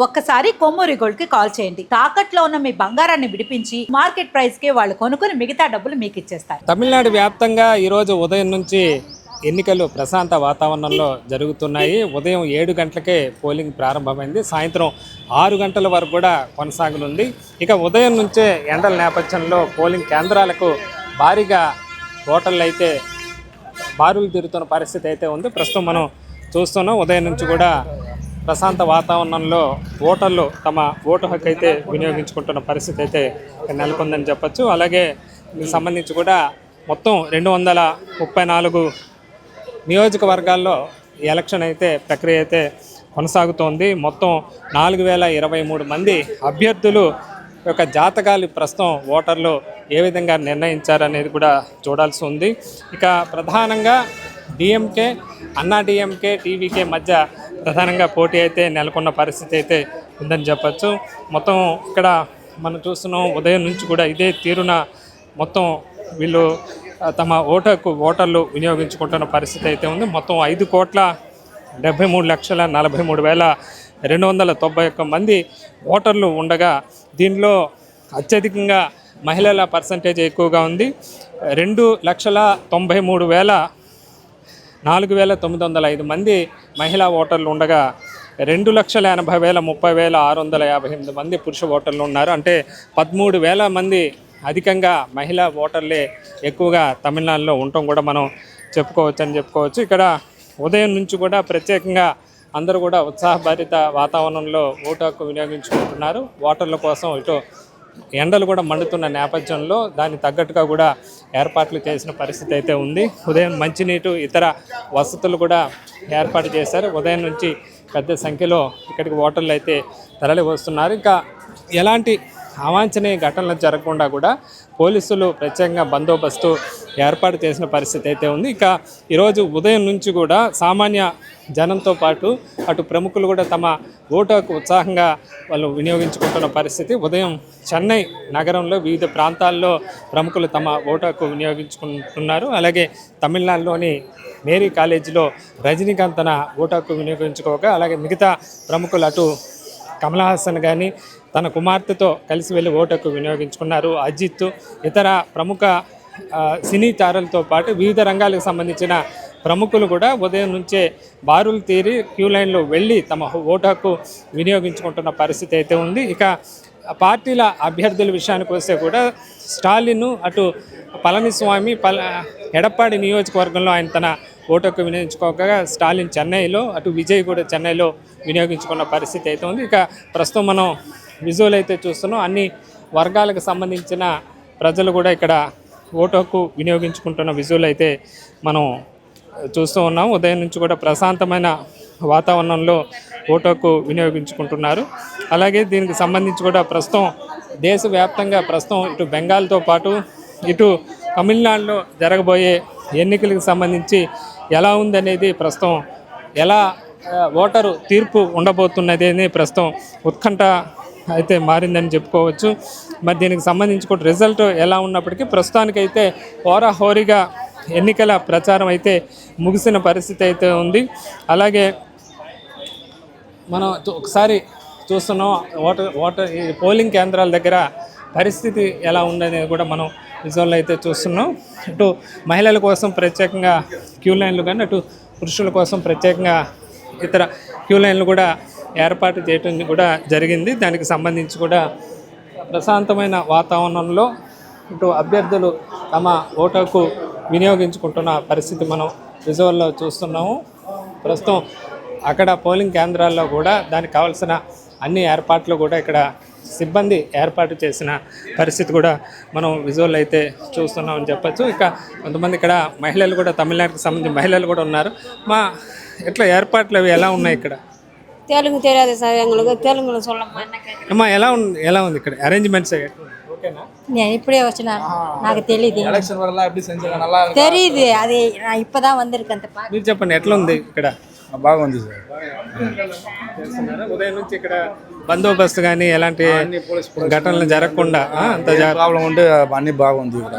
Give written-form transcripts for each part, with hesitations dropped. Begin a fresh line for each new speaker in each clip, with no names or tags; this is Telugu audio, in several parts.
ఒక్కసారి కొమ్మూరి గోల్డ్ కి కాల్ చేయండి. తాకట్లో ఉన్న మీ బంగారాన్ని విడిపించి మార్కెట్ ప్రైస్ కి వాళ్ళు కొనుక్కుని మిగతా డబ్బులు మీకు ఇచ్చేస్తారు.
తమిళనాడు వ్యాప్తంగా ఈరోజు ఉదయం నుంచి ఎన్నికలు ప్రశాంత వాతావరణంలో జరుగుతున్నాయి. ఉదయం 7 గంటలకే పోలింగ్ ప్రారంభమైంది. సాయంత్రం 6 గంటల వరకు కూడా కొనసాగనుంది. ఇక ఉదయం నుంచే ఎండల నేపథ్యంలో పోలింగ్ కేంద్రాలకు భారీగా ఓటర్లు అయితే బారులు తిరుగుతున్న పరిస్థితి అయితే ఉంది. ప్రస్తుతం మనం చూస్తున్నాం ఉదయం నుంచి కూడా ప్రశాంత వాతావరణంలో ఓటర్లు తమ ఓటు హక్కు అయితే వినియోగించుకుంటున్న పరిస్థితి అయితే నెలకొందని చెప్పచ్చు. అలాగే దీనికి సంబంధించి కూడా మొత్తం 234 నియోజకవర్గాల్లో ఎలక్షన్ అయితే ప్రక్రియ అయితే కొనసాగుతోంది. మొత్తం 4023 మంది అభ్యర్థులు యొక్క జాతకాలు ప్రస్తుతం ఓటర్లు ఏ విధంగా నిర్ణయించారనేది కూడా చూడాల్సి ఉంది. ఇక ప్రధానంగా డిఎంకే, అన్నా డిఎంకే, టీవీకే మధ్య ప్రధానంగా పోటీ అయితే నెలకొన్న పరిస్థితి అయితే ఉందని చెప్పచ్చు. మొత్తం ఇక్కడ మనం చూస్తున్నాం ఉదయం నుంచి కూడా ఇదే తీరున మొత్తం వీళ్ళు తమ ఓటర్లు వినియోగించుకుంటున్న పరిస్థితి అయితే ఉంది. మొత్తం 5,73,43,291 మంది ఓటర్లు ఉండగా దీనిలో అత్యధికంగా మహిళల పర్సంటేజ్ ఎక్కువగా ఉంది. 2,93,40905 మంది మహిళా ఓటర్లు ఉండగా 2,80,30,658 మంది పురుష ఓటర్లు ఉన్నారు. అంటే 13,000 మంది అధికంగా మహిళా ఓటర్లే ఎక్కువగా తమిళనాడులో ఉండటం కూడా మనం చెప్పుకోవచ్చు. ఇక్కడ ఉదయం నుంచి కూడా ప్రత్యేకంగా అందరూ కూడా ఉత్సాహభరిత వాతావరణంలో ఓటు హక్కు వినియోగించుకుంటున్నారు. ఓటర్ల కోసం ఇటు ఎండలు కూడా మండుతున్న నేపథ్యంలో దానికి తగ్గట్టుగా కూడా ఏర్పాట్లు చేసిన పరిస్థితి అయితే ఉంది. ఉదయం మంచినీటు ఇతర వసతులు కూడా ఏర్పాటు చేశారు. ఉదయం నుంచి పెద్ద సంఖ్యలో ఇక్కడికి ఓటర్లు అయితే తరలి వస్తున్నారు. ఇంకా ఎలాంటి అవాంఛనీయ ఘటనలు జరగకుండా కూడా పోలీసులు ప్రత్యేకంగా బందోబస్తు ఏర్పాటు చేసిన పరిస్థితి అయితే ఉంది. ఇక ఈరోజు ఉదయం నుంచి కూడా సామాన్య జనంతో పాటు అటు ప్రముఖులు కూడా తమ ఓటు హక్కు ఉత్సాహంగా వాళ్ళు వినియోగించుకుంటున్న పరిస్థితి. ఉదయం చెన్నై నగరంలో వివిధ ప్రాంతాల్లో ప్రముఖులు తమ ఓటు హక్కు వినియోగించుకుంటున్నారు. అలాగే తమిళనాడులోని మేరీ కాలేజీలో రజనీకాంత్ తన ఓటు హక్కు వినియోగించుకోగా, అలాగే మిగతా ప్రముఖులు అటు కమల్ హాసన్ కానీ తన కుమార్తెతో కలిసి వెళ్ళి ఓటు హక్కు వినియోగించుకున్నారు. అజిత్, ఇతర ప్రముఖ సినీ తారలతో పాటు వివిధ రంగాలకు సంబంధించిన ప్రముఖులు కూడా ఉదయం నుంచే బారులు తీరి క్యూ లైన్లో వెళ్ళి తమ ఓటు హక్కు వినియోగించుకుంటున్న పరిస్థితి అయితే ఉంది. ఇక పార్టీల అభ్యర్థుల విషయానికి వస్తే కూడా స్టాలిన్ అటు పళనిస్వామి ఎడప్పాడి నియోజకవర్గంలో ఆయన తన ఓటు హక్కు వినియోగించుకోగా, స్టాలిన్ చెన్నైలో, అటు విజయ్ కూడా చెన్నైలో వినియోగించుకున్న పరిస్థితి అయితే ఉంది. ఇక ప్రస్తుతం మనం విజువల్ అయితే చూస్తున్నాం. అన్ని వర్గాలకు సంబంధించిన ప్రజలు కూడా ఇక్కడ ఓటు హక్కు వినియోగించుకుంటున్న విజువల్ అయితే మనం చూస్తూ ఉన్నాం. ఉదయం నుంచి కూడా ప్రశాంతమైన వాతావరణంలో ఓటు హక్కు వినియోగించుకుంటున్నారు. అలాగే దీనికి సంబంధించి కూడా ప్రస్తుతం దేశవ్యాప్తంగా ప్రస్తుతం ఇటు బెంగాల్తో పాటు ఇటు తమిళనాడులో జరగబోయే ఎన్నికలకు సంబంధించి ఎలా ఉందనేది ప్రస్తుతం ఎలా ఓటరు తీర్పు ఉండబోతున్నది అని ప్రస్తుతం ఉత్కంఠ అయితే మారిందని చెప్పుకోవచ్చు. మరి దీనికి సంబంధించి కూడా రిజల్ట్ ఎలా ఉన్నప్పటికీ ప్రస్తుతానికైతే హోరాహోరీగా ఎన్నికల ప్రచారం అయితే ముగిసిన పరిస్థితి అయితే ఉంది. అలాగే మనం ఒకసారి చూస్తున్నాం ఓటర్ ఈ పోలింగ్ కేంద్రాల దగ్గర పరిస్థితి ఎలా ఉందనేది కూడా మనం విజువల్ అయితే చూస్తున్నాం. ఇటు మహిళల కోసం ప్రత్యేకంగా క్యూ లైన్లు కానీ అటు పురుషుల కోసం ప్రత్యేకంగా ఇతర క్యూ లైన్లు కూడా ఏర్పాటు చేయడం కూడా జరిగింది. దానికి సంబంధించి కూడా ప్రశాంతమైన వాతావరణంలో ఇటు అభ్యర్థులు తమ ఓటు హక్కు వినియోగించుకుంటున్న పరిస్థితి మనం విజువల్లో చూస్తున్నాము. ప్రస్తుతం అక్కడ పోలింగ్ కేంద్రాల్లో కూడా దానికి కావాల్సిన అన్ని ఏర్పాట్లు కూడా ఇక్కడ సిబ్బంది ఏర్పాటు చేసిన పరిస్థితి కూడా మనం విజువల్ అయితే చూస్తున్నామని చెప్పచ్చు. ఇక కొంతమంది ఇక్కడ మహిళలు కూడా తమిళనాడుకి సంబంధించిన మహిళలు కూడా ఉన్నారు. ఎట్లా ఏర్పాట్లు అవి ఎలా ఉన్నాయి ఇక్కడ?
தெலுங்கு தெரியாது சார், எங்களுக்கு தெலுங்குல சொல்ல
అమ్మా ఎలా ఉంది ఇక్కడ అరేంజ్మెంట్స్? ఓకేనా?
నేను ఇప్పుడే వచ్చినాను, నాకు తెలియదు.
ఎలక్షన్ వల్ల எப்படி செஞ்சாங்க நல்லா
తెలియదు, అది நான் இப்பதான் வந்திருக்கேன்.
మీరు చెప్పండి ఎట్లా ఉంది ఇక్కడ?
బాగుంది సార్.
ఉదయం నుంచి ఇక్కడ బందోబస్తు కానీ ఎలాంటి ఘటనలు జరగకుండా అంత
ప్రాబ్లం ఉంటే అన్ని బాగుంది ఇక్కడ.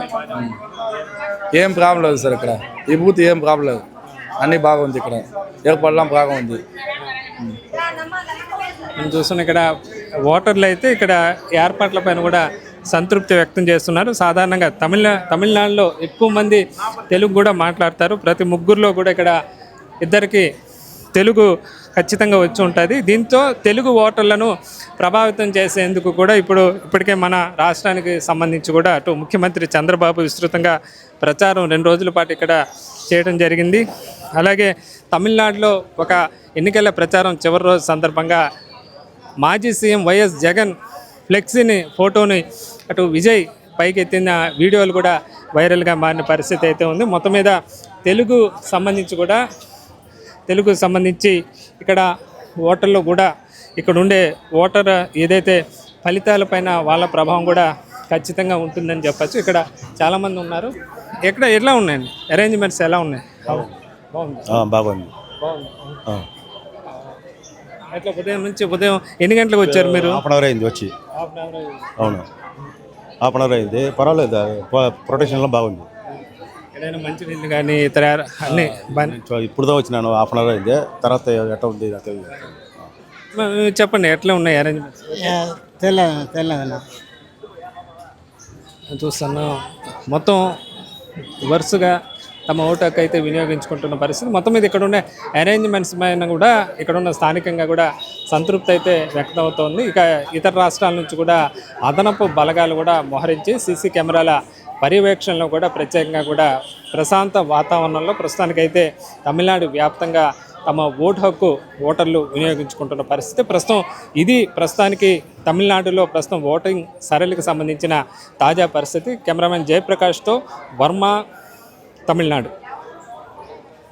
ఏం ప్రాబ్లం లేదు సార్ ఇక్కడ. ఈ బూత్ ఏం ప్రాబ్లం లేదు, అన్నీ బాగుంది ఇక్కడ. ఏర్పాట్లం బాగుంది.
మనం చూస్తున్న ఇక్కడ ఓటర్లు అయితే ఇక్కడ ఏర్పాట్ల పైన కూడా సంతృప్తి వ్యక్తం చేస్తున్నారు. సాధారణంగా తమిళనాడులో ఎక్కువ మంది తెలుగు కూడా మాట్లాడతారు. ప్రతి ముగ్గురులో కూడా ఇక్కడ ఇద్దరికి తెలుగు ఖచ్చితంగా వచ్చి ఉంటుంది. దీంతో తెలుగు ఓటర్లను ప్రభావితం చేసేందుకు కూడా ఇప్పటికే మన రాష్ట్రానికి సంబంధించి కూడా అటు ముఖ్యమంత్రి చంద్రబాబు విస్తృతంగా ప్రచారం 2 రోజుల పాటు ఇక్కడ చేయడం జరిగింది. అలాగే తమిళనాడులో ఒక ఎన్నికల ప్రచారం చివరి రోజు సందర్భంగా మాజీ సీఎం వైఎస్ జగన్ ఫ్లెక్సీని ఫోటోని అటు విజయ్ పైకెత్తిన వీడియోలు కూడా వైరల్గా మారిన పరిస్థితి అయితే ఉంది. మొత్తం మీద తెలుగు సంబంధించి ఇక్కడ ఓటర్లు కూడా ఇక్కడ ఉండే ఓటర్ ఏదైతే ఫలితాలపైన వాళ్ళ ప్రభావం కూడా ఖచ్చితంగా ఉంటుందని చెప్పచ్చు. ఇక్కడ చాలామంది ఉన్నారు. ఇక్కడ ఎట్లా ఉన్నాయండి అరేంజ్మెంట్స్ ఎలా ఉన్నాయి?
బాగుంది.
ఎట్లా ఉదయం ఎన్ని గంటలకు వచ్చారు మీరు?
హాఫ్ అన్ అవర్ అయింది వచ్చి. అవును, హాఫ్ అన్ అవర్ అయింది. పర్వాలేదు, ప్రొటెక్షన్లో బాగుంది.
ఏదైనా మంచి నీళ్ళు కానీ ఇతర అన్నీ
ఇప్పుడుదా వచ్చినాను, హాఫ్ అన్ అవర్ అయింది. తర్వాత ఎట్లా ఉంది
చెప్పండి, ఎట్లా ఉన్నాయి అరేంజ్మెంట్స్?
తెల్లదన్నా
చూస్తాను మొత్తం వరుసగా తమ ఓటు హక్కు అయితే వినియోగించుకుంటున్న పరిస్థితి. మొత్తం మీద ఇక్కడ ఉండే అరేంజ్మెంట్స్ పైన కూడా ఇక్కడ ఉన్న స్థానికంగా కూడా సంతృప్తి అయితే వ్యక్తమవుతోంది. ఇక ఇతర రాష్ట్రాల నుంచి కూడా అదనపు బలగాలు కూడా మోహరించి సీసీ కెమెరాల పర్యవేక్షణలో కూడా ప్రత్యేకంగా కూడా ప్రశాంత వాతావరణంలో ప్రస్తుతానికైతే తమిళనాడు వ్యాప్తంగా తమ ఓటు హక్కు ఓటర్లు వినియోగించుకుంటున్న పరిస్థితి. ప్రస్తుతానికి తమిళనాడులో ప్రస్తుతం ఓటింగ్ సరళికి సంబంధించిన తాజా పరిస్థితి. కెమెరామెన్ జయప్రకాష్తో వర్మ, తమిళనాడు.